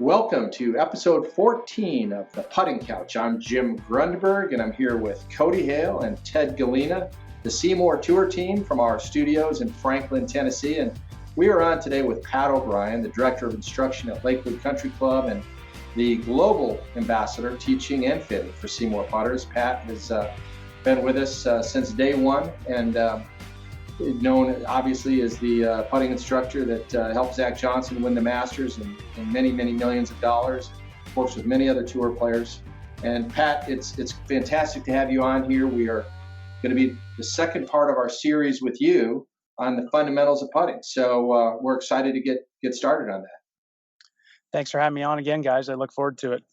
Welcome to episode 14 of the Putting Couch. I'm Jim Grundberg, and I'm here with Cody Hale and Ted Galena, the SeeMore Tour team from our studios in Franklin, Tennessee. And we are on today with Pat O'Brien, the Director of Instruction at Lakewood Country Club and the Global Ambassador, teaching and fitting for SeeMore Putters. Pat has been with us since day one, and known obviously as the putting instructor that helped Zach Johnson win the Masters and many millions of dollars. Works with many other tour players. And Pat, it's fantastic to have you on here. We are going to be the second part of our series with you on the fundamentals of putting. So we're excited to get started on that. Thanks for having me on again, guys. I look forward to it.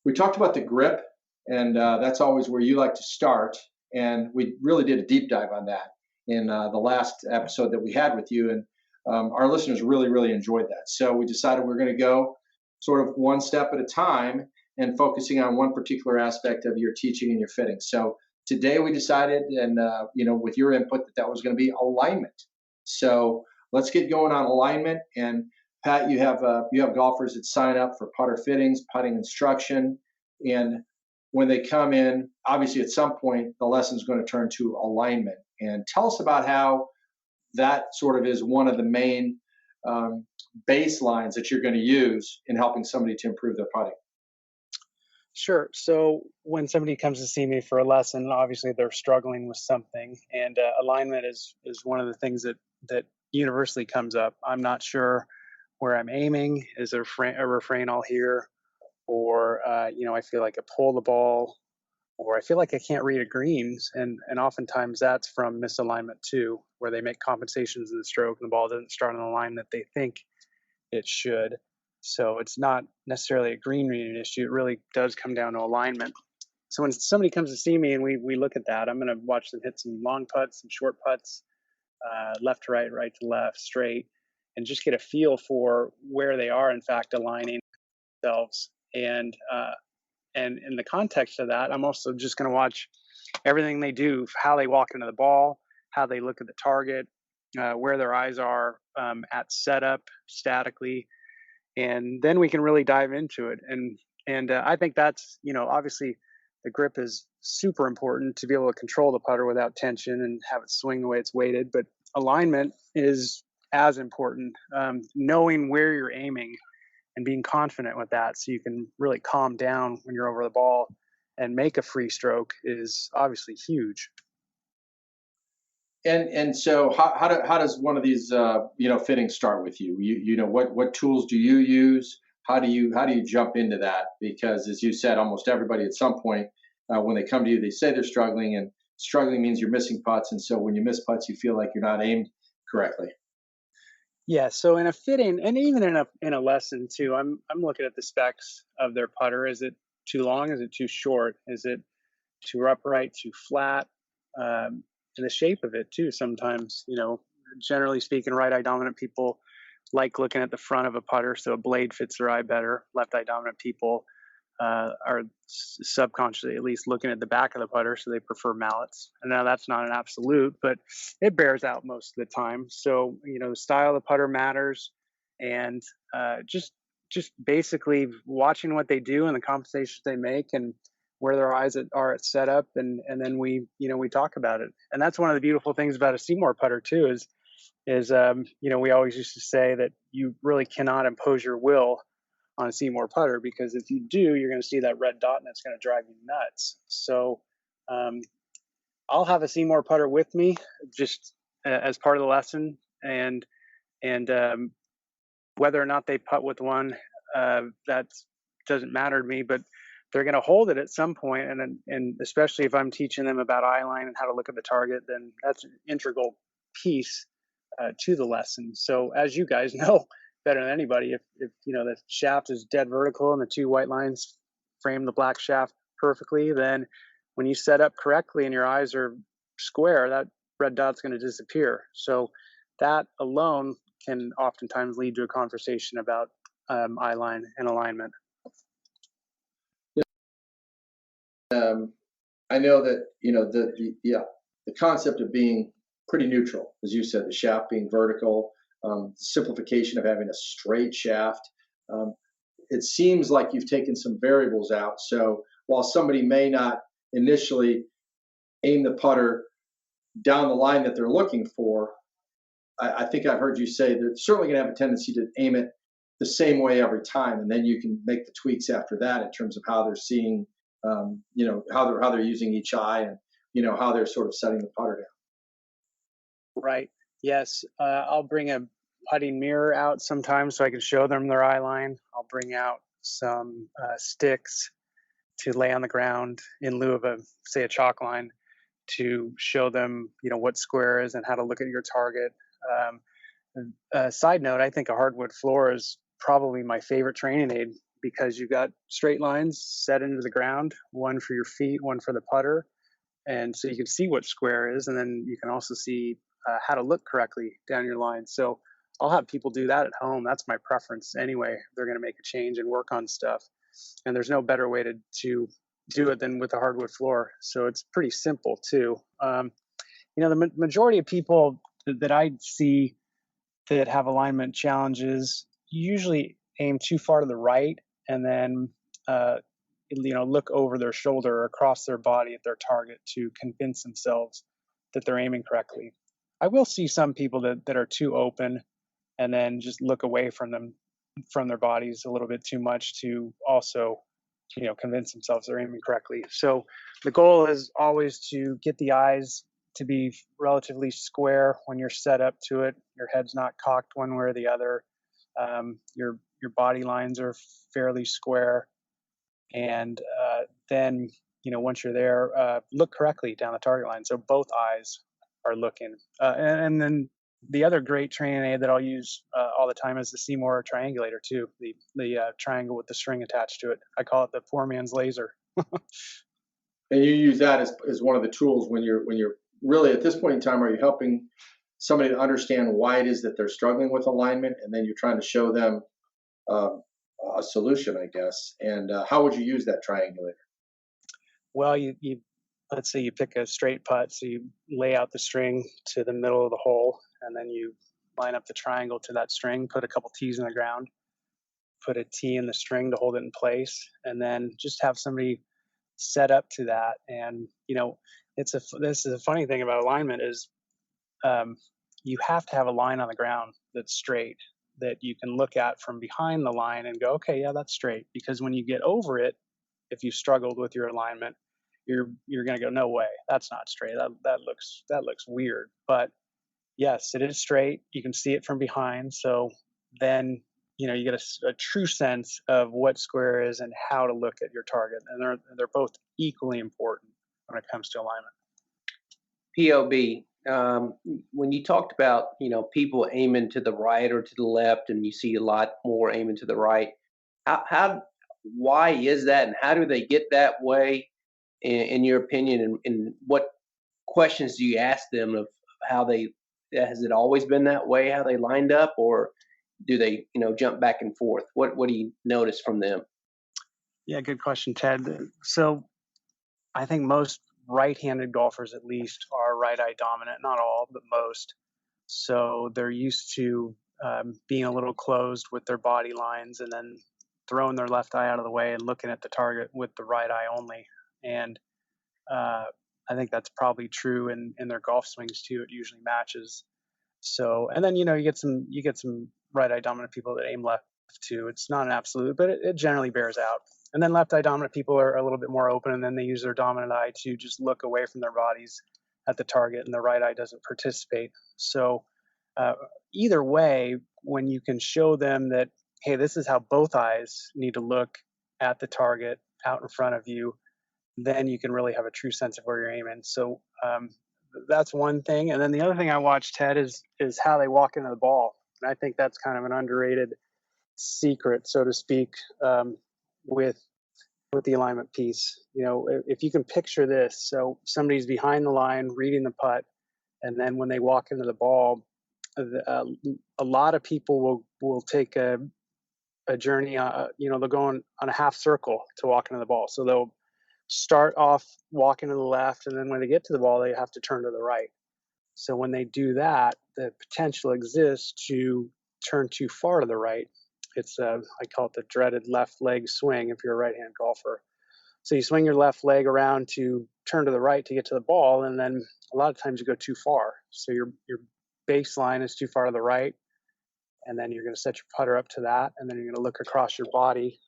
We talked about the grip, and that's always where you like to start. And we really did a deep dive on that in the last episode that we had with you. And our listeners really enjoyed that. So we decided we're going to go sort of one step at a time and focusing on one particular aspect of your teaching and your fitting. So today we decided, and with your input, that was going to be alignment. So let's get going on alignment. And Pat, you have golfers that sign up for putter fittings, putting instruction, and when they come in, obviously at some point the lesson is going to turn to alignment. And tell us about how that sort of is one of the main baselines that you're going to use in helping somebody to improve their putting. Sure. So when somebody comes to see me for a lesson, obviously they're struggling with something, and alignment is one of the things that universally comes up. I'm not sure where I'm aiming. Is there a refrain I'll hear? Or, I feel like I pull the ball, or I feel like I can't read a greens. And oftentimes that's from misalignment too, where they make compensations in the stroke and the ball doesn't start on the line that they think it should. So it's not necessarily a green reading issue. It really does come down to alignment. So when somebody comes to see me and we look at that, I'm going to watch them hit some long putts, some short putts, left to right, right to left, straight, and just get a feel for where they are, in fact, aligning themselves. And in the context of that, I'm also just going to watch everything they do, how they walk into the ball, how they look at the target, where their eyes are at setup statically, and then we can really dive into it. And I think that's, obviously the grip is super important to be able to control the putter without tension and have it swing the way it's weighted. But alignment is as important, knowing where you're aiming and being confident with that, so you can really calm down when you're over the ball and make a free stroke, is obviously huge. And so how does one of these fittings start with you? What tools do you use? How do you jump into that? Because as you said, almost everybody at some point when they come to you, they say they're struggling, and struggling means you're missing putts. And so when you miss putts, you feel like you're not aimed correctly. Yeah, so in a fitting, and even in a lesson too, I'm looking at the specs of their putter. Is it too long? Is it too short? Is it too upright? Too flat? And the shape of it too. Sometimes, generally speaking, right eye dominant people like looking at the front of a putter, so a blade fits their eye better. Left eye dominant people are subconsciously at least looking at the back of the putter, so they prefer mallets. And now that's not an absolute, but it bears out most of the time. So the style of the putter matters, and just basically watching what they do and the compensations they make and where their eyes are at setup, and then we talk about it. And that's one of the beautiful things about a SeeMore putter too is we always used to say that you really cannot impose your will on a SeeMore putter, because if you do, you're going to see that red dot and it's going to drive you nuts. So I'll have a SeeMore putter with me just as part of the lesson, and whether or not they putt with one, that doesn't matter to me, but they're going to hold it at some point. And especially if I'm teaching them about eye line and how to look at the target, then that's an integral piece to the lesson. So as you guys know better than anybody, if the shaft is dead vertical and the two white lines frame the black shaft perfectly, then when you set up correctly and your eyes are square, that red dot's going to disappear. So that alone can oftentimes lead to a conversation about eye line and alignment. I know that the concept of being pretty neutral, as you said, the shaft being vertical, simplification of having a straight shaft. Um, it seems like you've taken some variables out. So while somebody may not initially aim the putter down the line that they're looking for, I think I've heard you say they're certainly going to have a tendency to aim it the same way every time, and then you can make the tweaks after that in terms of how they're seeing, how they're using each eye, and how they're sort of setting the putter down. Right. Yes. I'll bring a putting mirror out sometimes so I can show them their eye line. I'll bring out some sticks to lay on the ground in lieu of say a chalk line to show them, what square is and how to look at your target. Side note, I think a hardwood floor is probably my favorite training aid because you've got straight lines set into the ground, one for your feet, one for the putter, and so you can see what square is, and then you can also see how to look correctly down your line. So I'll have people do that at home. That's my preference anyway. They're going to make a change and work on stuff, and there's no better way to do it than with a hardwood floor. So it's pretty simple too. The majority of people that I see that have alignment challenges usually aim too far to the right and then look over their shoulder or across their body at their target to convince themselves that they're aiming correctly. I will see some people that are too open and then just look away from their bodies a little bit too much to also convince themselves they're aiming correctly. So the goal is always to get the eyes to be relatively square when you're set up to it. Your head's not cocked one way or the other. Your body lines are fairly square, and then once you're there, look correctly down the target line. So both eyes are looking, and then the other great training aid that I'll use all the time is the SeeMore triangulator too. The triangle with the string attached to it. I call it the poor man's laser. And you use that as one of the tools when you're really at this point in time. Are you helping somebody to understand why it is that they're struggling with alignment, and then you're trying to show them a solution, I guess? And how would you use that triangulator? Well, you let's say you pick a straight putt, so you lay out the string to the middle of the hole, and then you line up the triangle to that string, put a couple tees in the ground, put a tee in the string to hold it in place, and then just have somebody set up to that. And this is a funny thing about alignment is um, you have to have a line on the ground that's straight that you can look at from behind the line and go, okay, yeah, that's straight. Because when you get over it, if you struggled with your alignment, you're going to go, no way, that's not straight. That looks weird. But yes, it is straight. You can see it from behind. So then you get a true sense of what square is and how to look at your target, and they're both equally important when it comes to alignment. POB. When you talked about people aiming to the right or to the left, and you see a lot more aiming to the right, why is that, and how do they get that way, in your opinion? And what questions do you ask them of how they? Has it always been that way? How they lined up, or do they jump back and forth? What do you notice from them? Yeah, good question, Ted. So I think most right-handed golfers, at least, are right eye dominant. Not all, but most. So they're used to being a little closed with their body lines, and then throwing their left eye out of the way and looking at the target with the right eye only. And I think that's probably true in their golf swings too. It usually matches. So, and then you get some right eye dominant people that aim left too. It's not an absolute, but it generally bears out. And then left eye dominant people are a little bit more open, and then they use their dominant eye to just look away from their bodies at the target, and the right eye doesn't participate. So either way, when you can show them that, hey, this is how both eyes need to look at the target out in front of you, then you can really have a true sense of where you're aiming. So that's one thing. And then the other thing I watch, Ted, is how they walk into the ball. And I think that's kind of an underrated secret, so to speak, with the alignment piece. If you can picture this, so somebody's behind the line reading the putt, and then when they walk into the ball, a lot of people will take a journey. They'll go on a half circle to walk into the ball. So they'll start off walking to the left, and then when they get to the ball, they have to turn to the right. So when they do that, the potential exists to turn too far to the right, It's I call it the dreaded left leg swing if you're a right-hand golfer. So you swing your left leg around to turn to the right to get to the ball, and then a lot of times you go too far. So your baseline is too far to the right, and then you're going to set your putter up to that, and then you're going to look across your body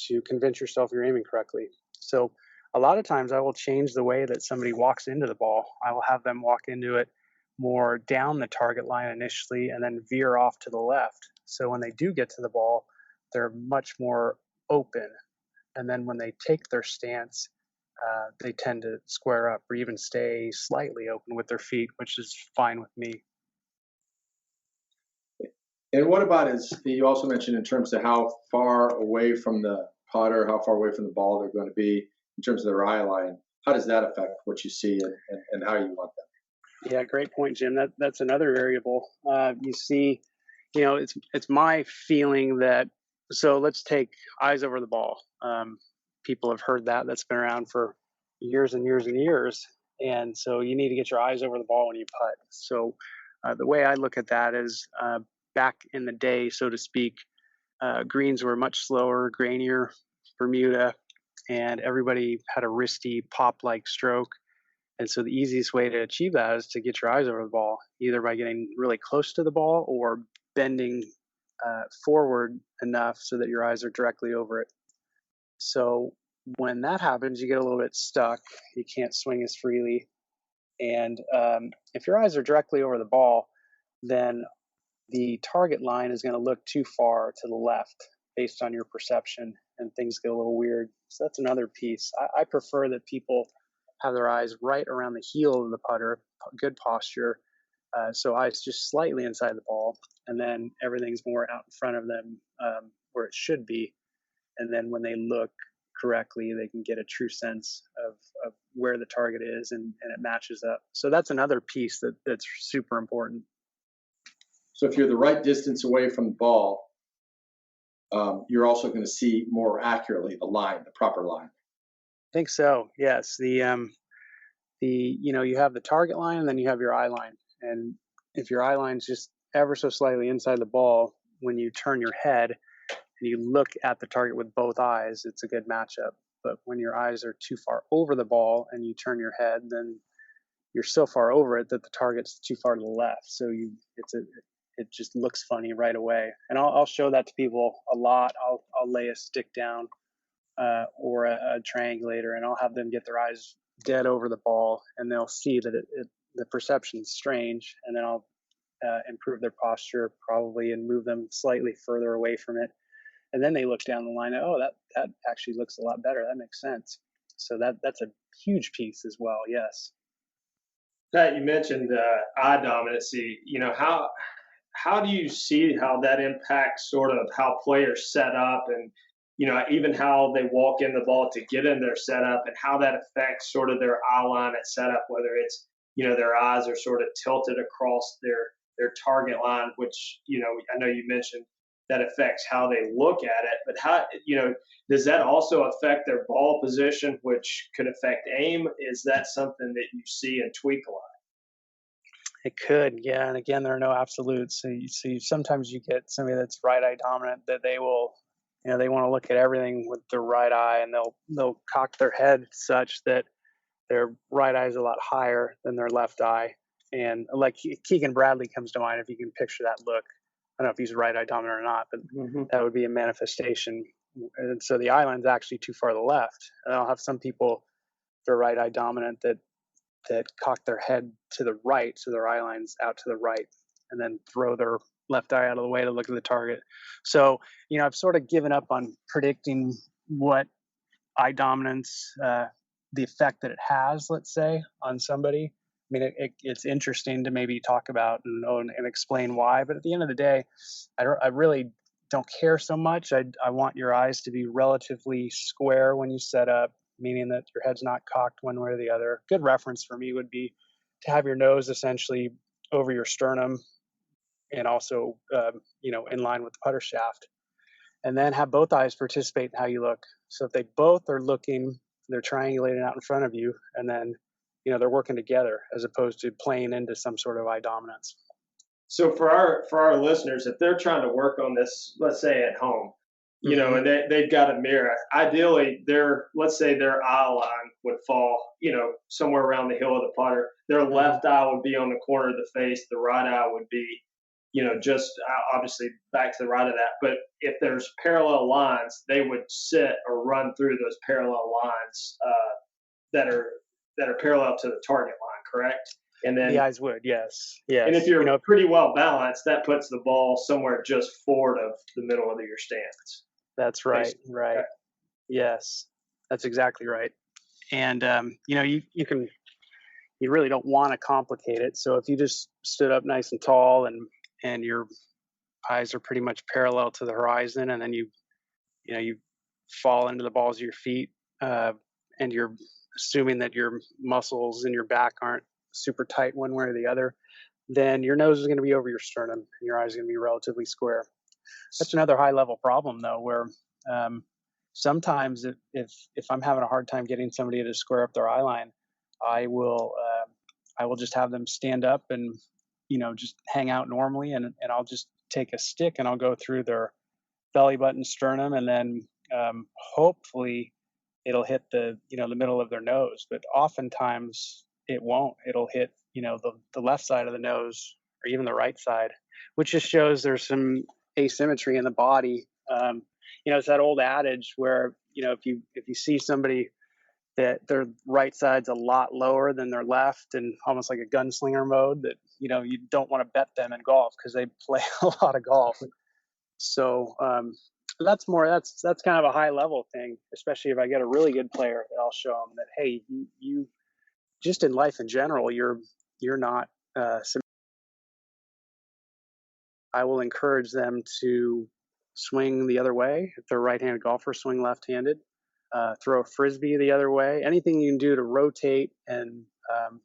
to convince yourself you're aiming correctly. So a lot of times I will change the way that somebody walks into the ball. I will have them walk into it more down the target line initially and then veer off to the left. So when they do get to the ball, they're much more open. And then when they take their stance, they tend to square up or even stay slightly open with their feet, which is fine with me. And what about you also mentioned in terms of how far away from the putter, how far away from the ball they're going to be in terms of their eye line? How does that affect what you see and how you want them? Yeah, great point, Jim. That's another variable. You see, it's my feeling that. So let's take eyes over the ball. People have heard that. That's been around for years and years and years. And so you need to get your eyes over the ball when you putt. So the way I look at that is back in the day, so to speak, greens were much slower, grainier, Bermuda, and everybody had a wristy pop-like stroke. And so the easiest way to achieve that is to get your eyes over the ball, either by getting really close to the ball or bending forward enough so that your eyes are directly over it. So when that happens, you get a little bit stuck. You can't swing as freely. And if your eyes are directly over the ball, then the target line is going to look too far to the left based on your perception, and things get a little weird. So that's another piece. I prefer that people have their eyes right around the heel of the putter, good posture. So eyes just slightly inside the ball, and then everything's more out in front of them where it should be. And then when they look correctly, they can get a true sense of where the target is, and it matches up. So that's another piece that's super important. So if you're the right distance away from the ball, you're also going to see more accurately the proper line. I think so. Yes. You have the target line and then you have your eye line. And if your eye line's just ever so slightly inside the ball, when you turn your head and you look at the target with both eyes, it's a good matchup. But when your eyes are too far over the ball and you turn your head, then you're so far over it that the target's too far to the left. So it just looks funny right away. And I'll show that to people a lot. I'll lay a stick down or a triangulator, and I'll have them get their eyes dead over the ball, and they'll see that the perception's strange, and then I'll improve their posture probably and move them slightly further away from it. And then they look down the line, oh, that actually looks a lot better. That makes sense. So that's a huge piece as well. Yes. Pat, you mentioned eye dominancy. How do you see how that impacts sort of how players set up, and even how they walk in the ball to get in their setup, and how that affects sort of their eye line at setup, whether it's their eyes are sort of tilted across their target line, which I know you mentioned that affects how they look at it, but how does that also affect their ball position, which could affect aim? Is that something that you see and tweak a lot? It could, yeah. And again, there are no absolutes. So sometimes you get somebody that's right eye dominant that they will, they want to look at everything with their right eye, and they'll cock their head such that their right eye is a lot higher than their left eye. And like Keegan Bradley comes to mind, if you can picture that look. I don't know if he's right eye dominant or not, but that would be a manifestation. And so the eye line's actually too far to the left. And I'll have some people, they're right eye dominant, that cock their head to the right, so their eye line's out to the right, and then throw their left eye out of the way to look at the target. So, I've sort of given up on predicting what eye dominance, the effect that it has, let's say, on somebody. I mean, it's interesting to maybe talk about and explain why, but at the end of the day, I really don't care so much. I want your eyes to be relatively square when you set up, meaning that your head's not cocked one way or the other. Good reference for me would be to have your nose essentially over your sternum and also, in line with the putter shaft. And then have both eyes participate in how you look. So if they both are looking, they're triangulating out in front of you, and then, they're working together as opposed to playing into some sort of eye dominance. So for our listeners, if they're trying to work on this, let's say at home, you know, Hmm. and they've got a mirror, ideally let's say their eye line would fall, you know, somewhere around the heel of the putter. Their Hmm. left eye would be on the corner of the face. The right eye would be, you know, just obviously back to the right of that. But if there's parallel lines, they would sit or run through those parallel lines that are parallel to the target line, correct? And The then eyes would, yes, and if yes. You you're know, pretty well balanced, that puts the ball somewhere just forward of the middle of your stance. that's right, Basically. right. Okay. Yes, that's exactly right. And you know, you really don't want to complicate it. So if you just stood up nice and tall and your eyes are pretty much parallel to the horizon, and then you know you fall into the balls of your feet, uh, and you're assuming that your muscles in your back aren't super tight one way or the other, then your nose is going to be over your sternum and your eyes are going to be relatively square. That's another high level problem though, where um, sometimes if I'm having a hard time getting somebody to square up their eye line, I will I will just have them stand up and you know just hang out normally, and I'll just take a stick and I'll go through their belly button, sternum, and then hopefully it'll hit the you know the middle of their nose. But oftentimes it won't. It'll hit you know the left side of the nose or even the right side, which just shows there's some asymmetry in the body. You know, it's that old adage where you know if you see somebody that their right side's a lot lower than their left and almost like a gunslinger mode, that you know you don't want to bet them in golf because they play a lot of golf. So that's kind of a high level thing, especially if I get a really good player. I'll show them that hey, you just in life in general, you're not. I will encourage them to swing the other way. If they're a right-handed golfer, swing left-handed. Throw a frisbee the other way. Anything you can do to rotate and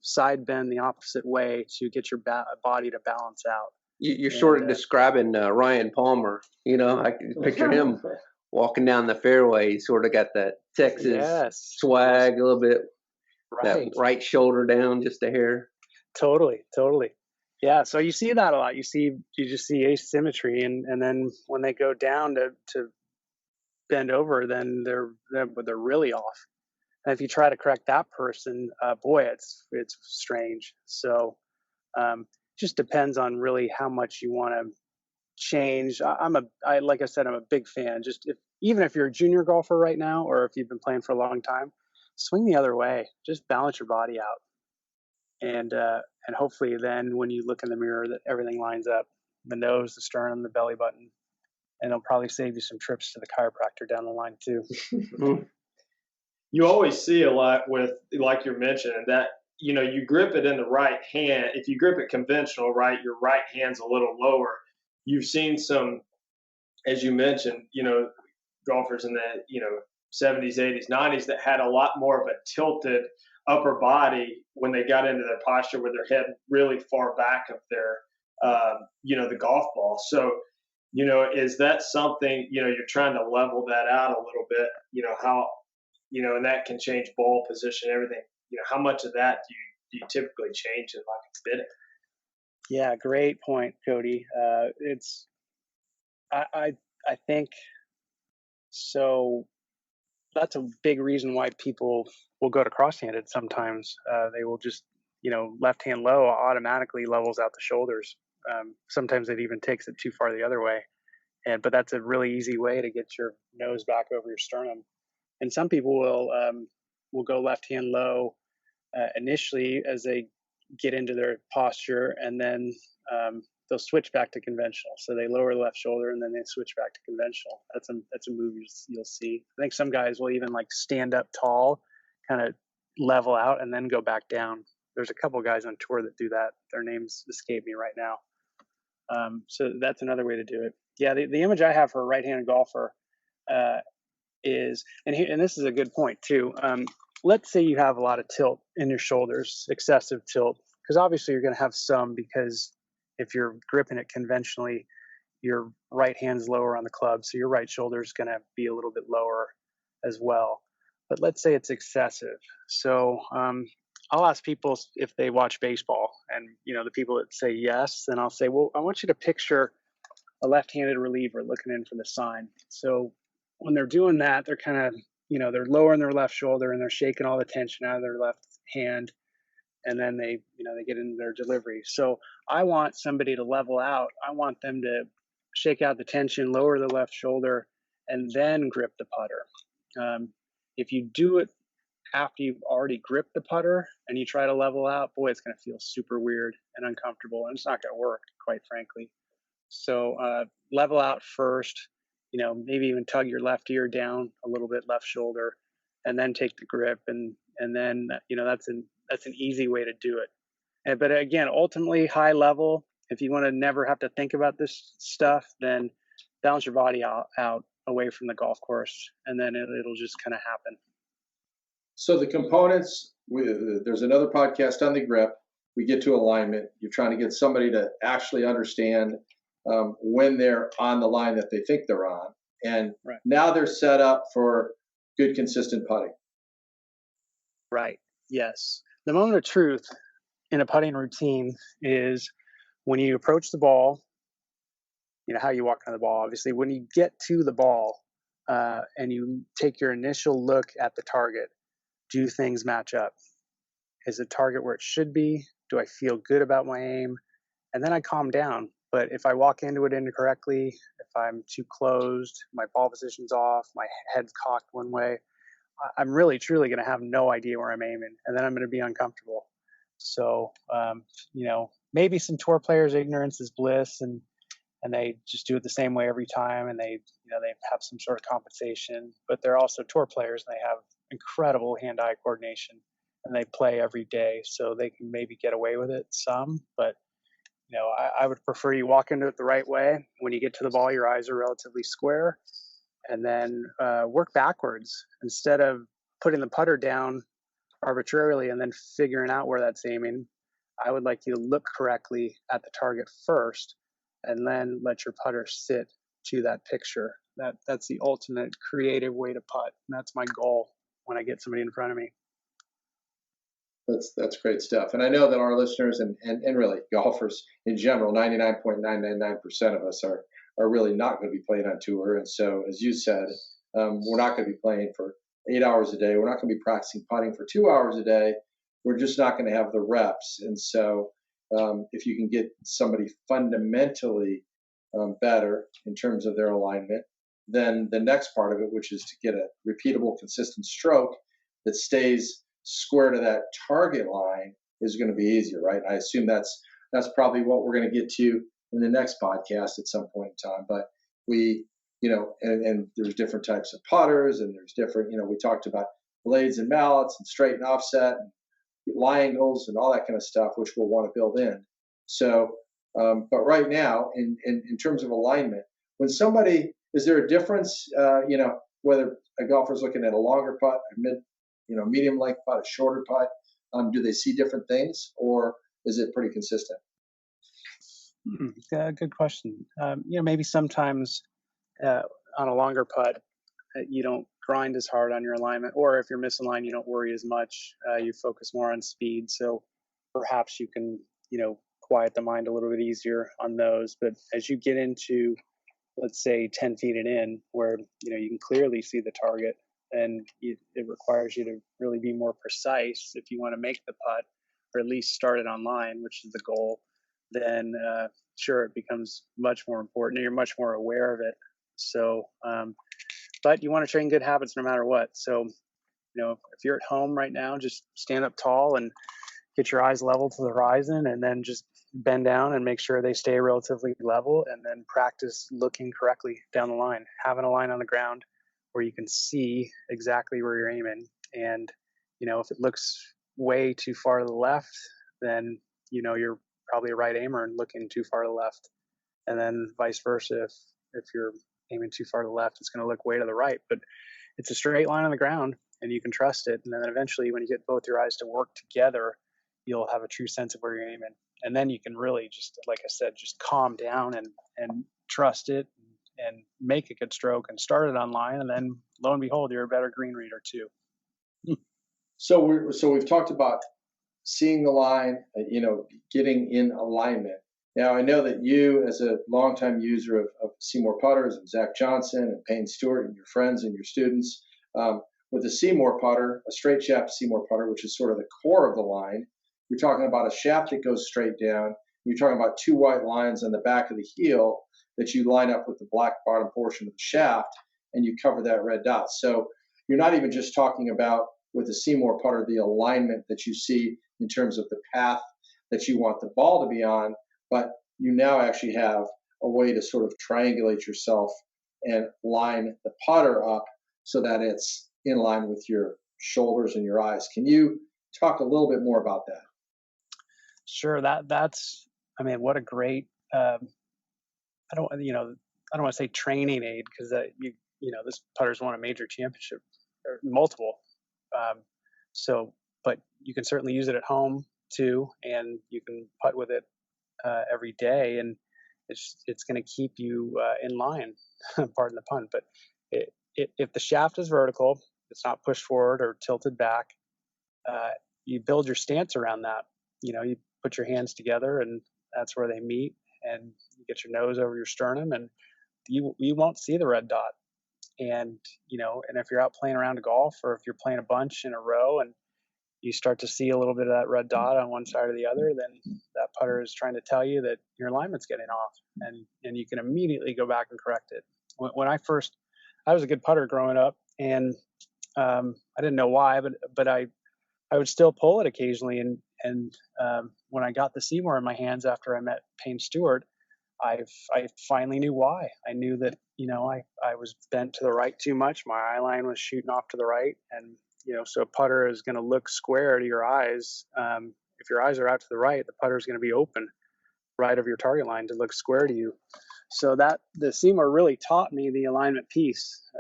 side bend the opposite way to get your body to balance out. You're sort And of describing Ryan Palmer. You know, I can picture him walking down the fairway. He's sort of got that Texas yes, swag, a little bit, that right. right shoulder down just a hair. Totally, totally. Yeah, so you see that a lot. You just see asymmetry, and then when they go down to bend over, then they're really off. And if you try to correct that person, boy, it's strange. So just depends on really how much you want to change. I like I said, I'm a big fan. Just even if you're a junior golfer right now, or if you've been playing for a long time, swing the other way. Just balance your body out, and hopefully then when you look in the mirror that everything lines up, the nose, the sternum, the belly button, and it'll probably save you some trips to the chiropractor down the line too. You always see a lot with, like you're mentioning, that you know you grip it in the right hand. If you grip it conventional, right, your right hand's a little lower. You've seen some, as you mentioned, you know, golfers in the you know 70s, 80s, 90s that had a lot more of a tilted upper body when they got into their posture with their head really far back of their you know the golf ball. So you know, is that something you know you're trying to level that out a little bit? You know how you know, and that can change ball position, everything. You know, how much of that do you typically change in like a fitting? Yeah, great point, Cody. It's I think so. That's a big reason why people will go to cross-handed sometimes. They will just, you know, left hand low automatically levels out the shoulders. Sometimes it even takes it too far the other way. But that's a really easy way to get your nose back over your sternum. And some people will go left hand low initially as they get into their posture, and then they'll switch back to conventional. So they lower the left shoulder and then they switch back to conventional. That's a move you'll see. I think some guys will even like stand up tall, kind of level out, and then go back down. There's a couple guys on tour that do that. Their names escape me right now. So that's another way to do it. Yeah, the image I have for a right-handed golfer uh, is, and this is a good point too. Let's say you have a lot of tilt in your shoulders, excessive tilt, because obviously you're going to have some, because if you're gripping it conventionally, your right hand's lower on the club, so your right shoulder is going to be a little bit lower as well. But let's say it's excessive. So I'll ask people if they watch baseball, and the people that say yes, then I'll say, well, I want you to picture a left-handed reliever looking in for the sign. So when they're doing that, they're kind of, they're lowering their left shoulder and they're shaking all the tension out of their left hand, and then they get into their delivery. So I want somebody to level out. I want them to shake out the tension, lower the left shoulder, and then grip the putter. If you do it after you've already gripped the putter and you try to level out, boy, it's going to feel super weird and uncomfortable, and it's not going to work, quite frankly. So level out first, maybe even tug your left ear down a little bit, left shoulder, and then take the grip, and then that's an easy way to do it. But again, ultimately, high level. If you want to never have to think about this stuff, then balance your body out away from the golf course, and then it'll just kind of happen. So the components, there's another podcast on the grip. We get to alignment. You're trying to get somebody to actually understand when they're on the line that they think they're on. And right. Now they're set up for good, consistent putting. Right. Yes. The moment of truth in a putting routine is when you approach the ball, how you walk on the ball. Obviously, when you get to the ball and you take your initial look at the target, do things match up? Is the target where it should be? Do I feel good about my aim? And then I calm down. But if I walk into it incorrectly, if I'm too closed, my ball position's off, my head's cocked one way, I'm really, truly going to have no idea where I'm aiming. And then I'm going to be uncomfortable. So, maybe some tour players' ignorance is bliss, and they just do it the same way every time, and they have some sort of compensation. But they're also tour players, and they have incredible hand-eye coordination, and they play every day, so they can maybe get away with it some. But I would prefer you walk into it the right way. When you get to the ball, your eyes are relatively square, and then work backwards instead of putting the putter down arbitrarily and then figuring out where that's aiming. I would like you to look correctly at the target first, and then let your putter sit to that picture. That's the ultimate creative way to putt, and that's my goal when I get somebody in front of me. That's great stuff. And I know that our listeners and really golfers in general, 99.999% of us are really not going to be playing on tour. And so, as you said, we're not going to be playing for 8 hours a day. We're not going to be practicing putting for 2 hours a day. We're just not going to have the reps. And so, if you can get somebody fundamentally better in terms of their alignment, then the next part of it, which is to get a repeatable, consistent stroke that stays square to that target line, is going to be easier, right? I assume that's probably what we're going to get to in the next podcast at some point in time. But we, and there's different types of putters, and there's different, we talked about blades and mallets and straight and offset and lie angles and all that kind of stuff, which we'll want to build in. So, but right now, in terms of alignment, when somebody, is there a difference, whether a golfer's looking at a longer putt, a medium length putt, a shorter putt? Do they see different things, or is it pretty consistent? Good question. Maybe sometimes on a longer putt, you don't grind as hard on your alignment, or if you're misaligned, you don't worry as much. You focus more on speed. So perhaps you can, quiet the mind a little bit easier on those. But as you get into, let's say, 10 feet and in, where you can clearly see the target, and it requires you to really be more precise if you want to make the putt, or at least start it on line, which is the goal. Then sure, it becomes much more important, and you're much more aware of it. So, but you want to train good habits no matter what. So, if you're at home right now, just stand up tall and get your eyes level to the horizon, and then just bend down and make sure they stay relatively level, and then practice looking correctly down the line, having a line on the ground where you can see exactly where you're aiming. And, if it looks way too far to the left, then, you're probably a right aimer and looking too far to the left. And then vice versa. If you're aiming too far to the left, it's going to look way to the right. But it's a straight line on the ground, and you can trust it. And then eventually, when you get both your eyes to work together, you'll have a true sense of where you're aiming. And then you can really just, like I said, just calm down and trust it, and make a good stroke and start it on line. And then lo and behold, you're a better green reader too. So we've talked about seeing the line, getting in alignment. Now, I know that you, as a longtime user of SeeMore putters and Zach Johnson and Payne Stewart and your friends and your students, with the SeeMore putter, a straight shaft SeeMore putter, which is sort of the core of the line, you're talking about a shaft that goes straight down. You're talking about two white lines on the back of the heel that you line up with the black bottom portion of the shaft, and you cover that red dot. So you're not even just talking about, with the SeeMore putter, the alignment that you see in terms of the path that you want the ball to be on, but you now actually have a way to sort of triangulate yourself and line the putter up so that it's in line with your shoulders and your eyes. Can you talk a little bit more about that? Sure. That's, I mean, what a great, I don't want to say training aid, because this putter's won a major championship or multiple. But you can certainly use it at home too, and you can putt with it every day, and it's going to keep you in line. Pardon the pun, but if the shaft is vertical, it's not pushed forward or tilted back. You build your stance around that. You put your hands together, and that's where they meet, and you get your nose over your sternum, and you won't see the red dot. And and if you're out playing around golf, or if you're playing a bunch in a row and you start to see a little bit of that red dot on one side or the other, then that putter is trying to tell you that your alignment's getting off, and you can immediately go back and correct it. When I was a good putter growing up, and I didn't know why, but I would still pull it occasionally, and when I got the SeeMore in my hands after I met Payne Stewart, I finally knew why. I knew that I was bent to the right too much. My eye line was shooting off to the right, and so a putter is going to look square to your eyes. If your eyes are out to the right, the putter is going to be open right of your target line to look square to you. So that the SeeMore really taught me the alignment piece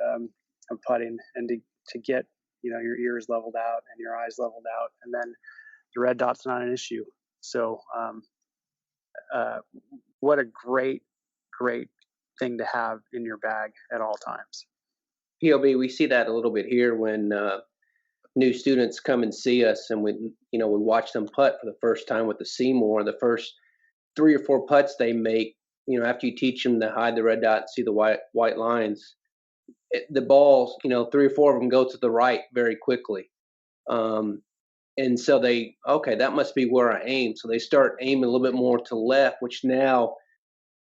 of putting, and to get your ears leveled out and your eyes leveled out, and then the red dot's not an issue. So what a great thing to have in your bag at all times. POB, we see that a little bit here when new students come and see us, and we watch them putt for the first time with the SeeMore. The first 3 or 4 putts they make, after you teach them to hide the red dot and see the white lines, the balls, 3 or 4 of them go to the right very quickly. And so that must be where I aim. So they start aiming a little bit more to left, which now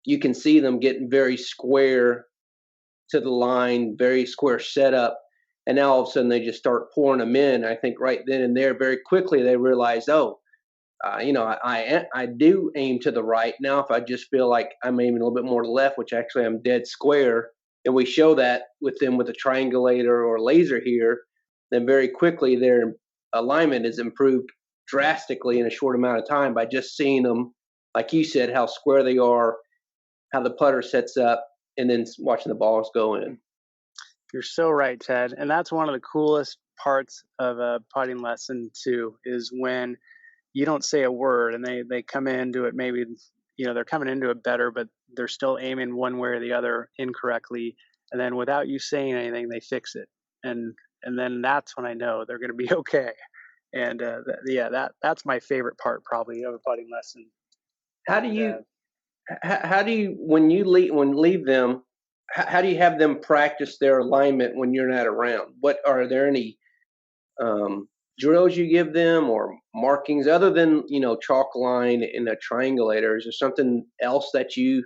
you can see them getting very square to the line, very square setup. And now all of a sudden they just start pouring them in. I think right then and there, very quickly, they realize, I do aim to the right. Now, if I just feel like I'm aiming a little bit more to the left, which actually I'm dead square, and we show that with them with a triangulator or laser here, then very quickly their alignment is improved drastically in a short amount of time by just seeing them, like you said, how square they are, how the putter sets up, and then watching the balls go in. You're so right, Ted. And that's one of the coolest parts of a putting lesson too, is when you don't say a word and they come into it, maybe they're coming into it better, but they're still aiming one way or the other incorrectly, and then without you saying anything, they fix it, and then that's when I know they're going to be okay. And that's my favorite part probably of a putting lesson. How do you when leave them, how do you have them practice their alignment when you're not around? What are there any drills you give them, or markings other than chalk line and a triangulator? Is there something else that you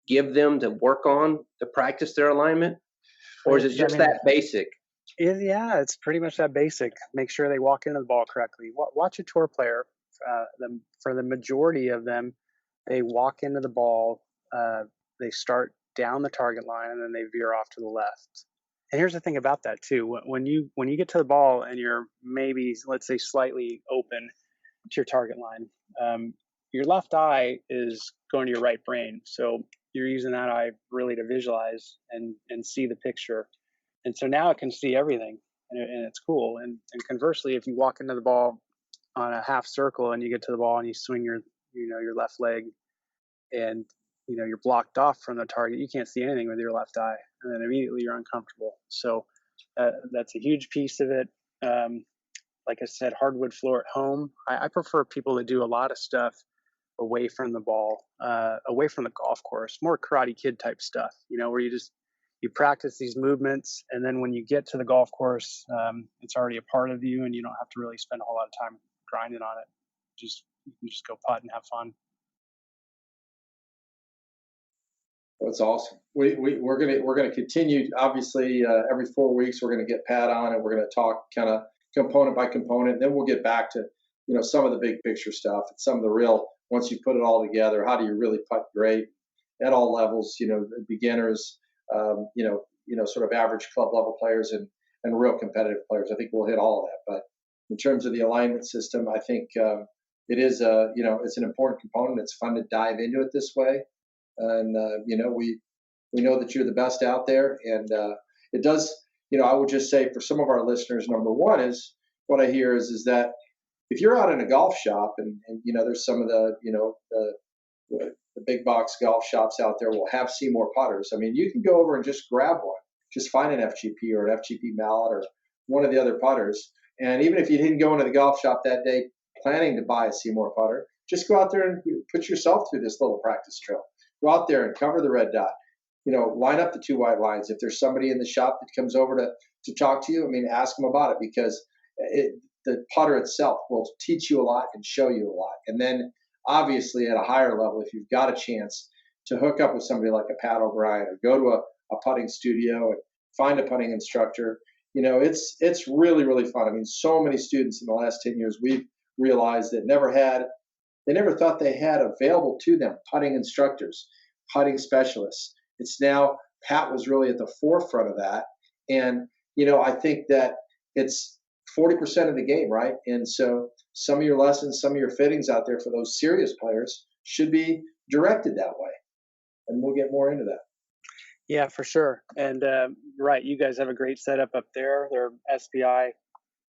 give them to work on to practice their alignment, or is it just that basic? It's pretty much that basic. Make sure they walk into the ball correctly. Watch a tour player. For the majority of them, they walk into the ball. They start down the target line, and then they veer off to the left. And here's the thing about that too. When you get to the ball and you're maybe, let's say, slightly open to your target line, your left eye is going to your right brain. So you're using that eye really to visualize and see the picture. And so now it can see everything, and it's cool. And conversely, if you walk into the ball on a half circle and you get to the ball and you swing your left leg, and you're blocked off from the target, you can't see anything with your left eye, and then immediately you're uncomfortable. So that's a huge piece of it. like I said, hardwood floor at home. I prefer people to do a lot of stuff away from the ball, away from the golf course, more Karate Kid type stuff, where you practice these movements, and then when you get to the golf course, it's already a part of you, and you don't have to really spend a whole lot of time grinding on it. You can just go putt and have fun. That's awesome. We're gonna continue. Obviously, every 4 weeks we're gonna get Pat on, and we're gonna talk kind of component by component. Then we'll get back to some of the big picture stuff and some of the real. Once you put it all together, how do you really putt great at all levels? Beginners, sort of average club level players and real competitive players. I think we'll hit all of that. But in terms of the alignment system, I think it is it's an important component. It's fun to dive into it this way. And we know that you're the best out there, and it does. I would just say for some of our listeners, number one is what I hear is that if you're out in a golf shop and there's some of the big box golf shops out there will have SeeMore putters. I mean, you can go over and just grab one, just find an FGP or an FGP mallet or one of the other putters, and even if you didn't go into the golf shop that day planning to buy a SeeMore putter, just go out there and put yourself through this little practice drill. Go out there and cover the red dot. Line up the 2 white lines. If there's somebody in the shop that comes over to talk to you, ask them about it, because the putter itself will teach you a lot and show you a lot. And then obviously at a higher level, if you've got a chance to hook up with somebody like a Pat O'Brien or go to a putting studio and find a putting instructor, it's really, really fun. So many students in the last 10 years we've realized that they never thought they had available to them putting instructors, putting specialists. It's now, Pat was really at the forefront of that. And, I think that it's 40% of the game, right? And so some of your lessons, some of your fittings out there for those serious players should be directed that way. And we'll get more into that. Yeah, for sure. And right, you guys have a great setup up there. There are SBI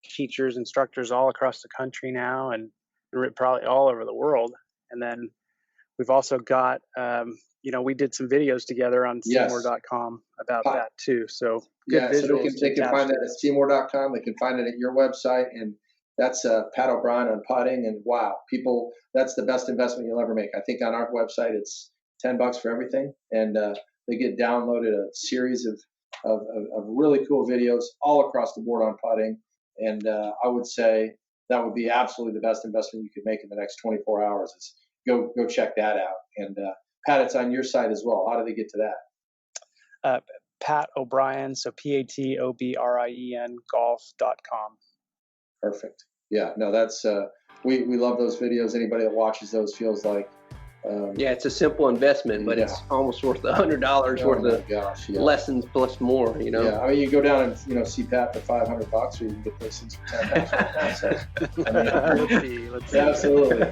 teachers, instructors all across the country now, and probably all over the world. And then we've also got, we did some videos together on SeeMore.com about that too. So good visuals. So they can find that at SeeMore.com. They can find it at your website. And that's Pat O'Brien on putting. And wow, people, that's the best investment you'll ever make. I think on our website, it's $10 for everything. And they get downloaded a series of really cool videos all across the board on putting. And I would say that would be absolutely the best investment you could make in the next 24 hours. Is go check that out. And Pat, it's on your site as well. How do they get to that? Pat O'Brien, so PATOBRIEN golf.com. Perfect. Yeah, no, that's we love those videos. Anybody that watches those feels like it's a simple investment, but it's almost worth $100 worth of lessons plus more. Yeah, you go down and see Pat for $500, or you can get those things for $10. Let's see. Absolutely.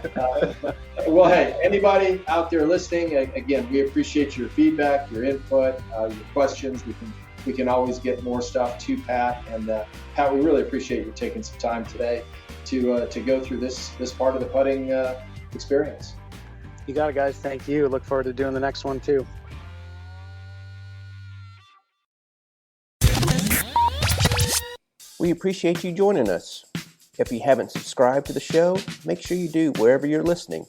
Well, hey, anybody out there listening, again, we appreciate your feedback, your input, your questions. We can always get more stuff to Pat, and Pat, we really appreciate you taking some time today to go through this part of the putting experience. You got it, guys. Thank you. Look forward to doing the next one too. We appreciate you joining us. If you haven't subscribed to the show, make sure you do wherever you're listening.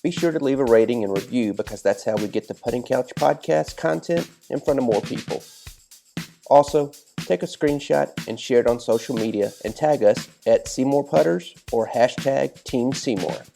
Be sure to leave a rating and review, because that's how we get the Putting Couch podcast content in front of more people. Also, take a screenshot and share it on social media and tag us at SeeMore Putters or #Team SeeMore.